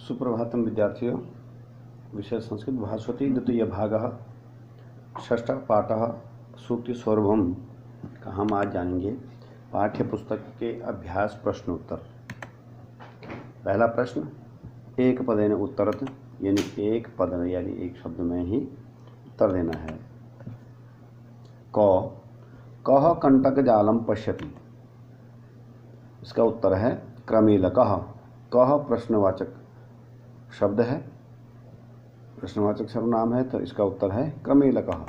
सुप्रभातम विद्यार्थियों। विषय संस्कृत भाषोति द्वितीय भागः षष्ठः पाठः सूक्ति सौरभम का हम आज जानेंगे पाठ्य पुस्तक के अभ्यास प्रश्नोत्तर। पहला प्रश्न, एक पदेन उत्तरत, यानी एक पद यानी एक शब्द में ही उत्तर देना है। कः कंटक जालम पश्यति, इसका उत्तर है क्रमीलकः। कः प्रश्नवाचक शब्द है, प्रश्नवाचक सर्वनाम है, तो इसका उत्तर है क्रमीलकः।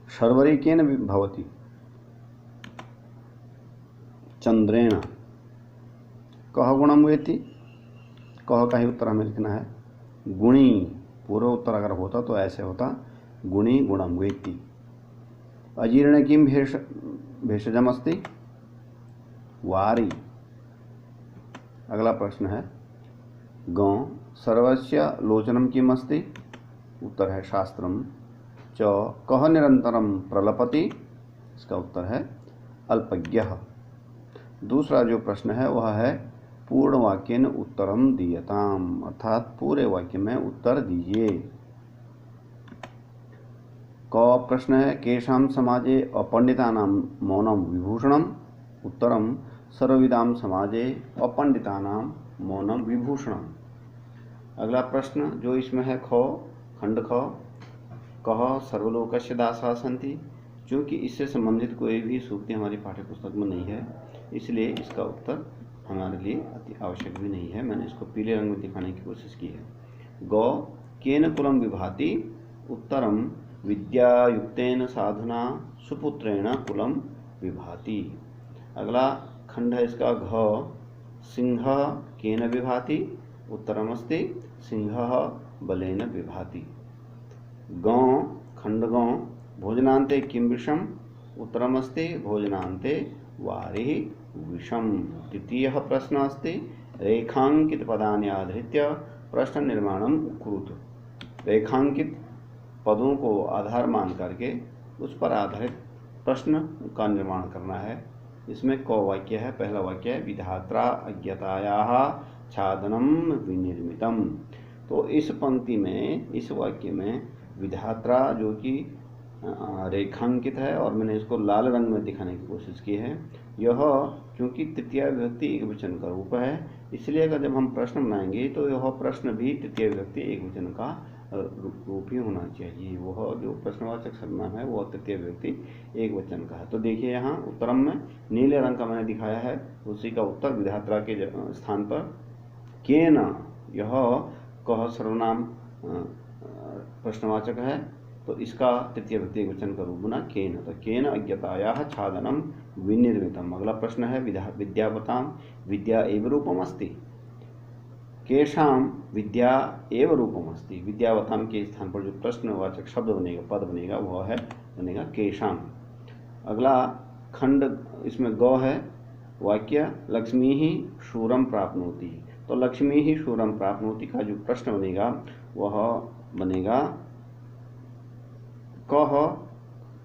शर्वरी केन भवति, चंद्रेण। कः गुणम वेति, कः का ही उत्तर हमें लिखना है गुणी। पूर्व उत्तर अगर होता तो ऐसे होता गुणी गुणम वेति। अजीर्ण किम भेषजम अस्ति, वारी। अगला प्रश्न है गौ सर्वस्य लोचनम किम अस्ति, उत्तर है शास्त्रम। च कः निरंतरम प्रलपति, इसका उत्तर है अल्पज्ञः। दूसरा जो प्रश्न है वह है पूर्ण वाक्येन उत्तरम दीयताम, अर्थात पूरे वाक्य में उत्तर दीजिए। क प्रश्न है केषां समाजे अपंडितानां मौनम विभूषणम, उत्तरम सर्वविदां समाजे अपंडितानां मौनम विभूषणम। अगला प्रश्न जो इसमें है खंड ख, कः सर्वलोकस्य दासाः सन्ति। चूँकि इससे संबंधित कोई भी सूक्ति हमारी पाठ्य पुस्तक में नहीं है, इसलिए इसका उत्तर हमारे लिए अति आवश्यक भी नहीं है। मैंने इसको पीले रंग में दिखाने की कोशिश की है। गौ केन कुलम विभाति, उत्तरम विद्यायुक्तेन साधुना सुपुत्रेण कुलम विभाति। अगला खंड है इसका घ, सिंह केन विभाति, उत्तरमस्ति सिंहः बलेन विभाति। गौ खंड गौ भोजनान्ते किं विषम, उत्तरमस्ति भोजनान्ते वारिः विषम। तृतीयः प्रश्नः अस्ति रेखांकित पदानि आधृत्य प्रश्न निर्माणम कुरुत। रेखांकित पदों को आधार मान करके उस पर आधारित प्रश्न का निर्माण करना है। इसमें क वाक्य है, पहला वाक्य है विधात्रा अज्ञतायाः छादनम विनिर्मितम। तो इस पंक्ति में, इस वाक्य में विधात्रा जो कि रेखांकित है और मैंने इसको लाल रंग में दिखाने की कोशिश की है। यह क्योंकि तृतीय विभक्ति एक वचन का रूप है, इसलिए अगर जब हम प्रश्न बनाएंगे तो यह प्रश्न भी तृतीय विभक्ति एक वचन का रूप ही होना चाहिए। वह जो प्रश्नवाचक सर्वनाम है वह तृतीय विभक्ति एक वचन का है। तो देखिए यहाँ उत्तरम में नीले रंग का मैंने दिखाया है, उसी का उत्तर विधात्रा के स्थान पर केन, यह कः सर्वनाम प्रश्नवाचक है, तो इसका तृतीय विभक्ति एक वचन का रूप बना केन। तो केन अज्ञतायाः छादनम विनिर्मितम। अगला प्रश्न है विद्यावताम विद्या एव रूपम अस्ति, केषां विद्या एव रूपम अस्ति। विद्यावताम के स्थान पर जो प्रश्नवाचक शब्द बनेगा, पद बनेगा, वह है बनेगा केषां। अगला खंड इसमें गौ है, वाक्य लक्ष्मी ही शूरम प्राप्नोति। तो लक्ष्मी ही शूरम प्राप्नोति का जो प्रश्न बनेगा वह बनेगा कः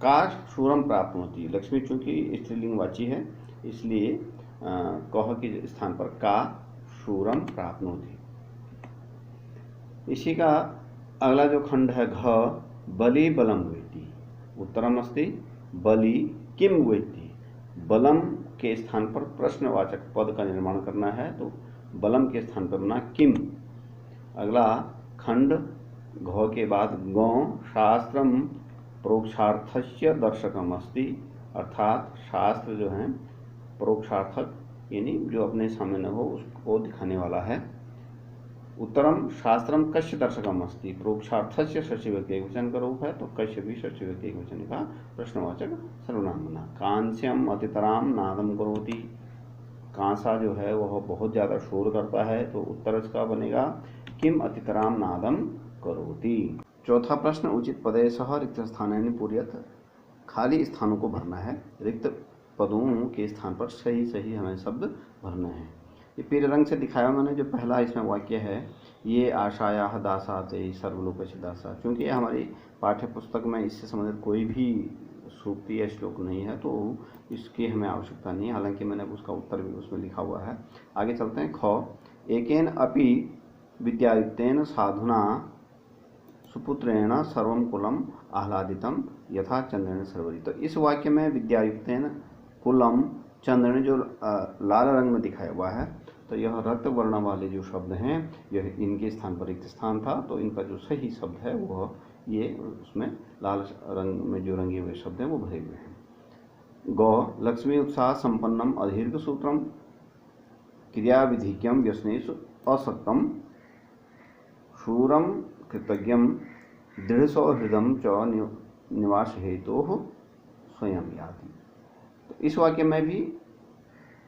का शूरम प्राप्नोति। लक्ष्मी चूंकि स्त्रीलिंगवाची है, इसलिए कः के स्थान पर का शूरम प्राप्नोति। इसी का अगला जो खंड है घ, बलि बलम वेति, उत्तरम अस्ति बलि किम वेति। बलम के स्थान पर प्रश्नवाचक पद का निर्माण करना है, तो बलम के स्थान पर बना किम। अगला खंड घ के बाद गौ शास्त्रम प्रोक्षार्थस्य दर्शकम अस्ति, अर्थात शास्त्र जो है प्रोक्षार्थक यानी जो अपने सामने हो उसको दिखाने वाला है। उत्तरम शास्त्रम कस्य दर्शकम अस्ति, प्रोक्षार्थस्य षष्ठी विभक्ति एक वचन का रूप है, तो कस्य भी षष्ठी विभक्ति एक वचन का प्रश्नवाचक सर्वनाम बना। कांस्यम अतितराम नादम करोति, कांसा जो है वह बहुत ज़्यादा शोर करता है, तो उत्तर इसका बनेगा किम अतितराम नादम करोति। चौथा प्रश्न उचित पदे सह रिक्त स्थानानि पूरयत, खाली स्थानों को भरना है। रिक्त पदों के स्थान पर सही सही हमें शब्द भरना है। ये पीले रंग से दिखाया मैंने। जो पहला इसमें वाक्य है ये आशायाः दासाः ते सर्वलोकस्य दासाः, क्योंकि हमारी पाठ्य पुस्तक में इससे संबंधित कोई भी सूक्ति या श्लोक नहीं है तो इसकी हमें आवश्यकता नहीं है, हालांकि मैंने उसका उत्तर भी उसमें लिखा हुआ है। आगे चलते हैं। ख एकेन अपि विद्यायुक्तेन साधुना सुपुत्रेण सर्वं कुलम आह्लादितम यथा चंद्रेण सर्वरी। तो इस वाक्य में विद्यायुक्तेन कुलम चंद्रेण जो लाल रंग में दिखाया हुआ है, तो यह रक्त वर्ण वाले जो शब्द हैं यह इनके स्थान पर रिक्त स्थान था, तो इनका जो सही शब्द है वह ये उसमें लाल रंग में जो रंगे हुए शब्द हैं वो भरे हुए हैं। गौ लक्ष्मी उत्साह संपन्नम अदीर्घ सूत्रम क्रियाविधिक्यम व्यसनेषु असक्तम शूरम कृतज्ञम दृढ़सौहृदम च निवास हेतु स्वयं याति। तो इस वाक्य में भी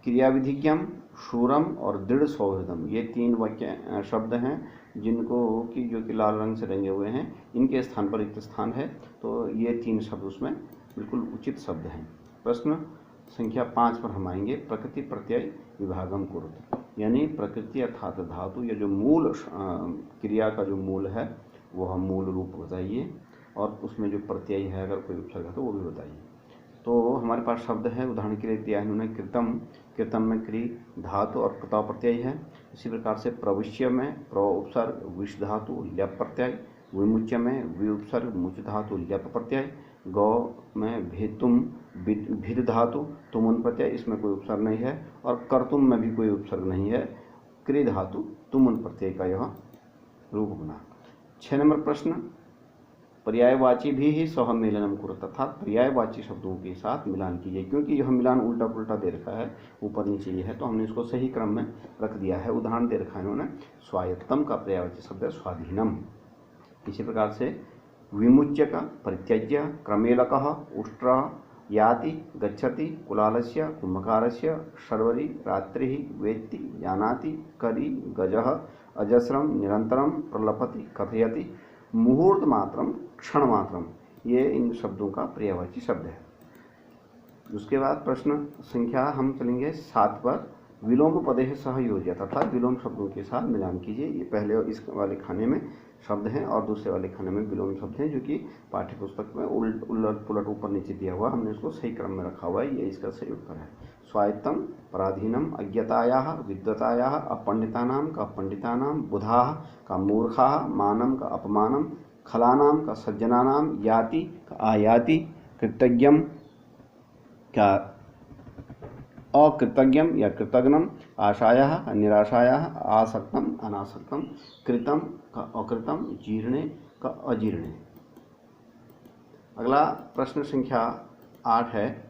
क्रियाविधिक्यम, शूरम और दृढ़ सौहृदम ये 3 वाक्य शब्द हैं जिनको कि जो कि लाल रंग से रंगे हुए हैं, इनके स्थान पर रिक्त स्थान है, तो ये 3 शब्द उसमें बिल्कुल उचित शब्द हैं। प्रश्न संख्या 5 पर हम आएंगे। प्रकृति प्रत्यय विभागम कुरुत, यानी प्रकृति अर्थात धातु या जो मूल क्रिया का जो मूल है वह मूल रूप बताइए, और उसमें जो प्रत्यय है अगर कोई उपसर्ग है तो वो भी बताइए। तो हमारे पास शब्द है, उदाहरण के लिए दिया है इन्होंने कृतम, कृतम में क्री धातु और कृता प्रत्यय है। इसी प्रकार से प्रविश्य में प्र उपसर्ग विष धातु ल्यप प्रत्यय, विमुच्य में वि उपसर्ग मुच धातु ल्यप प्रत्यय, गौ में भेतुम भिद धातु तुमुन प्रत्यय, इसमें कोई उपसर्ग नहीं है, और कर्तुम में भी कोई उपसर्ग नहीं है, क्री धातु तुमुन प्रत्यय का यह रूप बना। 6 नंबर प्रश्न, पर्यायवाची भी ही सह मिलनम कुरुत, अर्थात पर्यायवाची शब्दों के साथ मिलान कीजिए, क्योंकि यह मिलान उल्टा पुल्टा दे रखा है, ऊपर नीचे ये है, तो हमने इसको सही क्रम में रख दिया है। उदाहरण दे रखा है इन्होंने, स्वायत्तम का पर्यायवाची शब्द है स्वाधीनम। इसी प्रकार से विमुच्य का परित्यज्य, क्रमेलकः उष्ट्र याति गच्छति, कुलालस्य कुंभकारस्य, शर्वरी रात्रि वेत्ति जानाति, करी गजः अजस्रम निरंतरम प्रलपति कथयति, मुहूर्त मात्रम क्षण मात्रम, ये इन शब्दों का पर्यायवाची शब्द है। उसके बाद प्रश्न संख्या हम चलेंगे 7 पर। विलोम पदेह सह योज्यत, अर्थात विलोम शब्दों के साथ मिलान कीजिए। ये पहले इस वाले खाने में शब्द हैं और दूसरे वाले खाने में विलोम शब्द हैं, जो कि पाठ्य पुस्तक में उलट पुलट ऊपर नीचे दिया हुआ, हमने इसको सही क्रम में रखा हुआ है। ये इसका सही उत्तर है। स्वायत्तम पराधीनम अज्ञतायाः विद्वतायाः, अपंडितानाम का पंडितानाम, बुधाः का मूर्खाः, मानम का अपमानम, खलानाम का सज्जनानाम, याति का आयाति, कृतज्ञम का अकृतज्ञम या कृतज्ञम, आशायाः निराशायाः, आसक्तम अनासक्तम, कृतम का अकृतम, जीर्णे का अजीर्णे। अगला प्रश्न संख्या 8 है।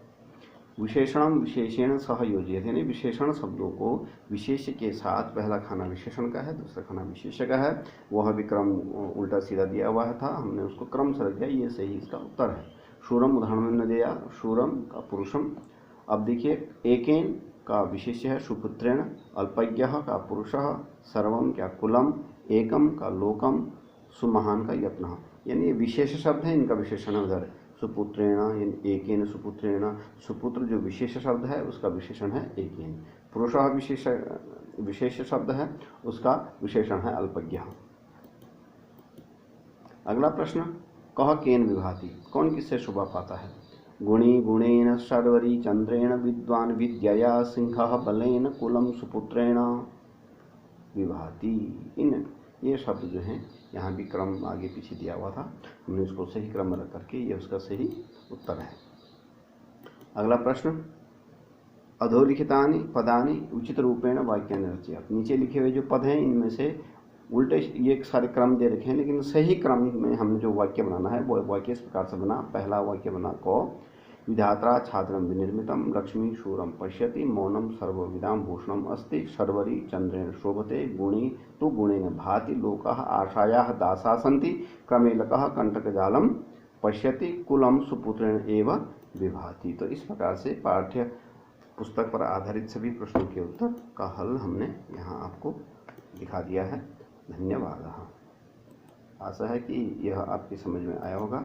विशेषणम विशेषण सह योजित, यानी विशेषण शब्दों को विशेष्य के साथ, पहला खाना विशेषण का है, दूसरा खाना विशेष्य का है, वह भी क्रम उल्टा सीधा दिया हुआ था, हमने उसको क्रम से रख दिया, ये सही इसका उत्तर है। शूरम उदाहरण में न दिया, शूरम का पुरुषम। अब देखिए एकेन का विशेष्य है सुपुत्रेण, अल्पज्ञः का पुरुषः, सर्वम क्या कुलम, एकम का लोकम, सुमहान का यत्नः, यानी विशेष शब्द है, इनका विशेषण उधर सुपुत्रेण, यानी एकेन सुपुत्रेण। सुपुत्र जो विशेष शब्द है उसका विशेषण है एकेन। पुरुषः विशेष शब्द है, उसका विशेषण है अल्पज्ञः। अगला प्रश्न, कह केन विभाति, कौन किससे शोभा पाता है। गुणी गुणेन शर्वरी चंद्रेण, विद्वान विद्यया, सिंहः बलेन, कुलम सुपुत्रेण विभाति। इन ये शब्द जो हैं यहाँ भी क्रम आगे पीछे दिया हुआ था, हमने इसको सही क्रम में रख करके ये उसका सही उत्तर है। अगला प्रश्न, अधोलिखितानि पदानि उचित रूपेण वाक्यानि रचयेत्, नीचे लिखे हुए जो पद हैं इनमें से उल्टे ये सारे क्रम दे रखे हैं, लेकिन सही क्रम में हमने जो वाक्य बनाना है वो वाक्य इस प्रकार से बना। पहला वाक्य बना को विधात्रा छात्रम विनिर्मितम, लक्ष्मी शूरम पश्यति, मौनम सर्वविदाम भूषणम अस्ति, शर्वरी चंद्रेण शोभते, गुणी तु गुणेन भाति, लोकाः आशायाः दासा सन्ति, क्रमेलकः कंटकजालम पश्यति, कुलम सुपुत्रेण एव विभाति। तो इस प्रकार से पाठ्य पुस्तक पर आधारित सभी प्रश्नों के उत्तर का हल हमने यहाँ आपको दिखा दिया है। धन्यवाद। आशा है कि यह आपकी समझ में आया होगा।